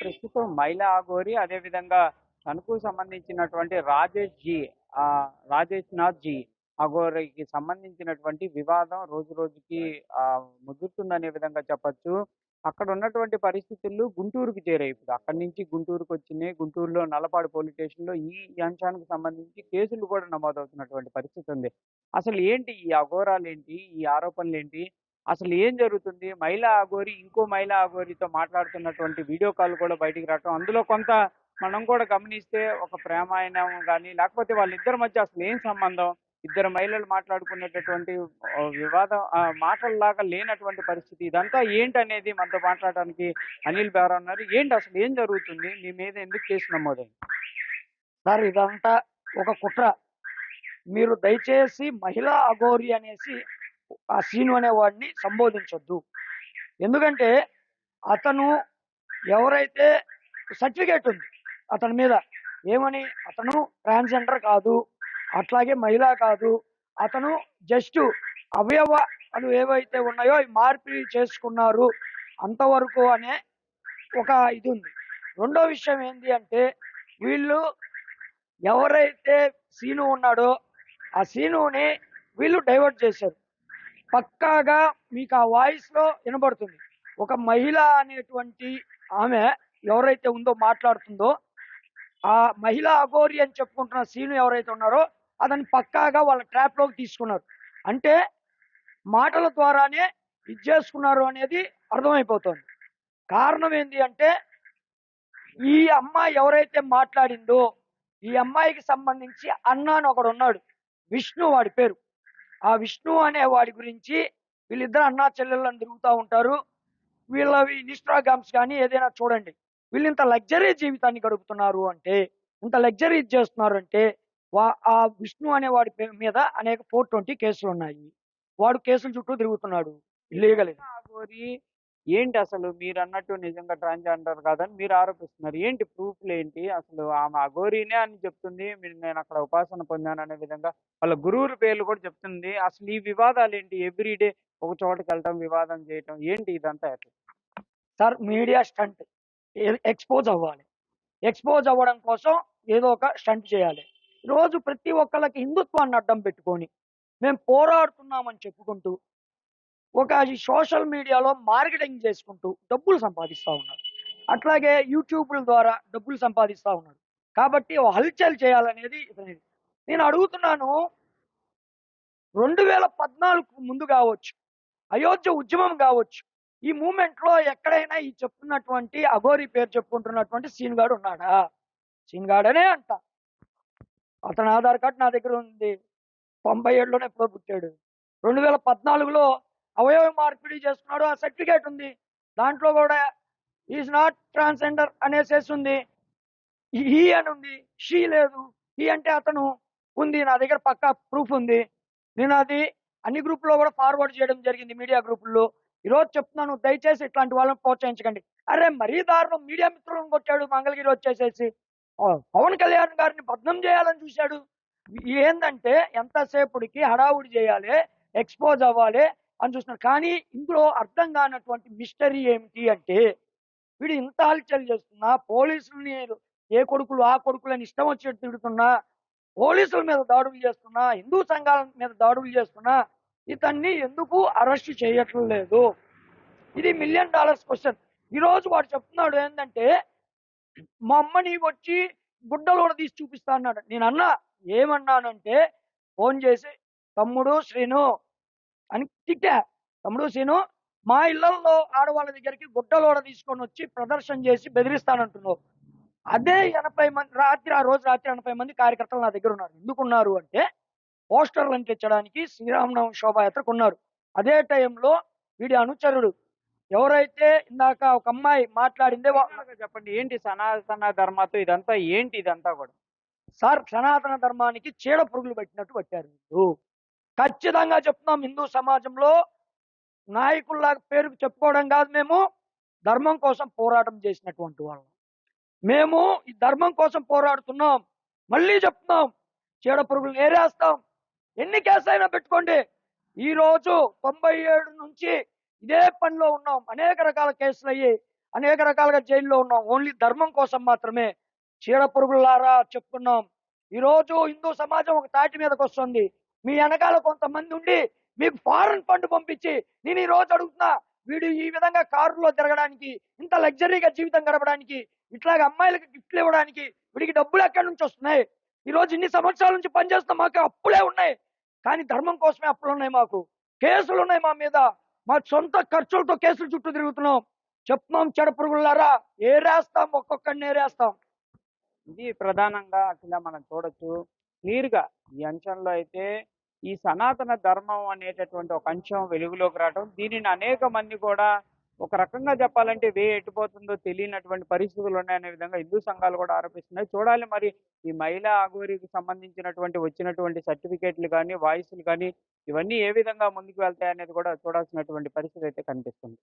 ప్రస్తుతం మైలా అఘోరి అదేవిధంగా తనకు సంబంధించినటువంటి రాజేష్ నాథ్ జీ అఘోరికి సంబంధించినటువంటి వివాదం రోజు రోజుకి ముదురుతుందనే విధంగా చెప్పొచ్చు. అక్కడ ఉన్నటువంటి పరిస్థితులు గుంటూరుకి చేరాయి. ఇప్పుడు అక్కడి నుంచి గుంటూరుకు వచ్చినాయి. గుంటూరులో నల్లపాడు పోలీస్ స్టేషన్లో ఈ అంశానికి సంబంధించి కేసులు కూడా నమోదవుతున్నటువంటి పరిస్థితి ఉంది. అసలు ఏంటి ఈ అఘోరాలు ఏంటి, ఈ ఆరోపణలు ఏంటి, అసలు ఏం జరుగుతుంది? మహిళా అఘోరి ఇంకో మహిళా అఘోరితో మాట్లాడుతున్నటువంటి వీడియో కాల్ కూడా బయటికి రావటం, అందులో కొంత మనం కూడా గమనిస్తే ఒక ప్రేమాయణం కానీ లేకపోతే వాళ్ళిద్దరి మధ్య అసలు ఏం సంబంధం, ఇద్దరు మహిళలు మాట్లాడుకునేటటువంటి వివాదం మాటల్లాగా లేనటువంటి పరిస్థితి, ఇదంతా ఏంటనేది మనతో మాట్లాడడానికి అనిల్ బెహ్రా ఉన్నారు. ఏంటి అసలు ఏం జరుగుతుంది, మీ మీద ఎందుకు కేసు నమోదైంది? సార్ ఇదంతా ఒక కుట్ర. మీరు దయచేసి మహిళా అఘోరి అనేసి ఆ సీను అనేవాడిని సంబోధించొద్దు. ఎందుకంటే అతను ఎవరైతే సర్టిఫికేట్ ఉంది అతని మీద, ఏమని, అతను ట్రాన్స్జెండర్ కాదు, అట్లాగే మహిళ కాదు, అతను జస్ట్ అవయవాలు ఏవైతే ఉన్నాయో అవి మార్పిడి చేసుకున్నారు అంతవరకు అనే ఒక ఇది ఉంది. రెండో విషయం ఏంటి అంటే, వీళ్ళు ఎవరైతే సీను ఉన్నాడో ఆ సీనుని వీళ్ళు డైవర్ట్ చేశారు. పక్కాగా మీకు ఆ వాయిస్ లో వినబడుతుంది. ఒక మహిళ అనేటువంటి ఆమె ఎవరైతే ఉందో మాట్లాడుతుందో, ఆ మహిళ అఘోరి అని చెప్పుకుంటున్న సీను ఎవరైతే ఉన్నారో అతన్ని పక్కాగా వాళ్ళ ట్రాప్ లోకి తీసుకున్నారు. అంటే మాటల ద్వారానే ఇది చేసుకున్నారు అనేది అర్థమైపోతుంది. కారణం ఏంటి అంటే, ఈ అమ్మాయి ఎవరైతే మాట్లాడిందో ఈ అమ్మాయికి సంబంధించి అన్న అని ఒకడు ఉన్నాడు, విష్ణు వాడి పేరు. ఆ విష్ణు అనే వాడి గురించి వీళ్ళిద్దరు అన్నా చెల్లెళ్ళని తిరుగుతూ ఉంటారు. వీళ్ళవి ఇన్స్టాగ్రామ్స్ కానీ ఏదైనా చూడండి, వీళ్ళు ఇంత లగ్జరీ జీవితాన్ని గడుపుతున్నారు అంటే, ఇంత లగ్జరీ చేస్తున్నారు అంటే, ఆ విష్ణు అనే వాడి మీద అనేక 420 కేసులు ఉన్నాయి. వాడు కేసుల చుట్టూ తిరుగుతున్నాడు ఇల్లీగల్. ఏంటి అసలు మీరు అన్నట్టు నిజంగా ట్రాన్స్జెండర్ కాదని మీరు ఆరోపిస్తున్నారు. ఏంటి ప్రూఫ్లు ఏంటి? అసలు ఆమె అఘోరీనే అని చెప్తుంది, నేను అక్కడ ఉపాసన పొందాను అనే విధంగా వాళ్ళ గురువుల పేర్లు కూడా చెప్తుంది. అసలు ఈ వివాదాలు ఏంటి? ఎవ్రీడే ఒక చోటకి వెళ్ళటం, వివాదం చేయటం, ఏంటి ఇదంతా ఎట్లా? సార్ మీడియా స్టంట్, ఎక్స్పోజ్ అవ్వాలి. ఎక్స్పోజ్ అవ్వడం కోసం ఏదో ఒక స్టంట్ చేయాలి. రోజు ప్రతి ఒక్కళ్ళకి హిందుత్వాన్ని అడ్డం పెట్టుకొని మేము పోరాడుతున్నామని చెప్పుకుంటూ ఒక ఈ సోషల్ మీడియాలో మార్కెటింగ్ చేసుకుంటూ డబ్బులు సంపాదిస్తూ ఉన్నారు. అట్లాగే యూట్యూబ్ల ద్వారా డబ్బులు సంపాదిస్తూ ఉన్నారు. కాబట్టి హల్చల్ చేయాలనేది ఇతనిది. నేను అడుగుతున్నాను, 2014 ముందు కావచ్చు, అయోధ్య ఉద్యమం కావచ్చు, ఈ మూమెంట్ లో ఎక్కడైనా ఈ చెప్తున్నటువంటి అఘోరి పేరు చెప్పుకుంటున్నటువంటి సీన్ గాడు ఉన్నాడా? సీన్ గాడనే అంట. అతని ఆధార్ కార్డు నా దగ్గర ఉంది. 97లోనే ఎప్పుడో పుట్టాడు. 2014లో అవయవ మార్పిడి చేసుకున్నాడు, ఆ సర్టిఫికేట్ ఉంది. దాంట్లో కూడా ఈజ్ నాట్ ట్రాన్స్జెండర్ అనేసేసి ఉంది. హీ అని ఉంది, షీ లేదు. హీ అంటే అతను ఉంది, నా దగ్గర పక్కా ప్రూఫ్ ఉంది. నేను అది అన్ని గ్రూపుల్లో కూడా ఫార్వర్డ్ చేయడం జరిగింది, మీడియా గ్రూపుల్లో. ఈరోజు చెప్తున్నాను, దయచేసి ఇట్లాంటి వాళ్ళని ప్రోత్సహించకండి. అరే మరీ దారుణం, మీడియా మిత్రులను కొట్టాడు మంగళగిరి వచ్చేసేసి. పవన్ కళ్యాణ్ గారిని బద్నం చేయాలని చూశాడు. ఏంటంటే ఎంతసేపుడికి హడావుడి చేయాలి, ఎక్స్పోజ్ అవ్వాలి అని చూస్తున్నారు. కానీ ఇందులో అర్థం కానటువంటి మిస్టరీ ఏమిటి అంటే, వీడు ఇంత హల్చల్ చేస్తున్నా, పోలీసుల్ని ఏ కొడుకులు ఆ కొడుకులని ఇష్టం వచ్చేట్టు తిడుతున్నా, పోలీసుల మీద దాడులు చేస్తున్నా, హిందూ సంఘాల మీద దాడులు చేస్తున్నా, ఇతన్ని ఎందుకు అరెస్ట్ చేయట్లేదు? ఇది $1 మిలియన్ క్వశ్చన్. ఈరోజు వాడు చెప్తున్నాడు ఏంటంటే, మా అమ్మని వచ్చి గుడ్డలు కూడా తీసి చూపిస్తా అన్నాడు. నేను అన్నా, ఏమన్నానంటే, ఫోన్ చేసి తమ్ముడు శ్రీను అని తిట్టా. తమ్ముడు శ్రీను, మా ఇళ్లలో ఆడవాళ్ళ దగ్గరికి గుడ్డలోడ తీసుకొని వచ్చి ప్రదర్శన చేసి బెదిరిస్తానంటున్నావు. అదే 80 మంది ఆ రోజు రాత్రి 80 మంది కార్యకర్తలు నా దగ్గర ఉన్నారు. ఎందుకున్నారు అంటే, పోస్టర్లు అంటించడానికి శ్రీరామనవమి శోభాయాత్రకు ఉన్నారు. అదే టైంలో వీడి అనుచరుడు ఎవరైతే ఇందాక ఒక అమ్మాయి మాట్లాడిందే, చెప్పండి, ఏంటి సనాతన ధర్మతో ఇదంతా ఏంటి? ఇదంతా కూడా సార్ సనాతన ధర్మానికి చీడ పురుగులు పెట్టినట్టు పట్టారు వీళ్ళు. ఖచ్చితంగా చెప్తున్నాం, హిందూ సమాజంలో నాయకుల్లాగా పేరు చెప్పుకోవడం కాదు, మేము ధర్మం కోసం పోరాటం చేసినటువంటి వాళ్ళం. మేము ఈ ధర్మం కోసం పోరాడుతున్నాం. మళ్ళీ చెప్తున్నాం, చీడ పురుగులు ఏరేస్తాం. ఎన్ని కేసులైనా పెట్టుకోండి. ఈ రోజు 97 నుంచి ఇదే పనిలో ఉన్నాం. అనేక రకాల కేసులు అయ్యి అనేక రకాలుగా జైల్లో ఉన్నాం. ఓన్లీ ధర్మం కోసం మాత్రమే. చీడ పురుగులారా చెప్తున్నాం. ఈరోజు హిందూ సమాజం ఒక తాటి మీదకి వస్తుంది. మీ వెనకాల కొంతమంది ఉండి మీకు ఫారెన్ ఫండ్ పంపించి, నేను ఈ రోజు అడుగుతున్నా, వీడు ఈ విధంగా కారులో తిరగడానికి, ఇంత లగ్జరీగా జీవితం గడపడానికి, ఇట్లాగ అమ్మాయిలకు గిఫ్ట్లు ఇవ్వడానికి వీడికి డబ్బులు ఎక్కడి నుంచి వస్తున్నాయి? ఈ రోజు ఇన్ని సంవత్సరాల నుంచి పనిచేస్తున్న మాకు అప్పులే ఉన్నాయి. కానీ ధర్మం కోసమే అప్పులు ఉన్నాయి మాకు. కేసులు ఉన్నాయి మా మీద. మా సొంత ఖర్చులతో కేసులు చుట్టూ తిరుగుతున్నాం. చెప్తున్నాం చెడ పురుగులారా, ఏరేస్తాం, ఒక్కొక్కడిని ఏరేస్తాం. ఇది ప్రధానంగా అసలు మనం చూడొచ్చు క్లియర్‌గా ఈ అంశంలో అయితే ఈ సనాతన ధర్మం అనేటటువంటి ఒక అంశం వెలుగులోకి రావటం, దీనిని అనేక మంది కూడా ఒక రకంగా చెప్పాలంటే ఎటుపోతుందో తెలియనటువంటి పరిస్థితులు ఉన్నాయనే విధంగా హిందూ సంఘాలు కూడా ఆరోపిస్తున్నాయి. చూడాలి మరి ఈ మహిళా అఘోరికి సంబంధించినటువంటి వచ్చినటువంటి సర్టిఫికేట్లు గానీ, వాయిస్‌లు గానీ ఇవన్నీ ఏ విధంగా ముందుకు వెళ్తాయనేది కూడా చూడాల్సినటువంటి పరిస్థితి అయితే కనిపిస్తుంది.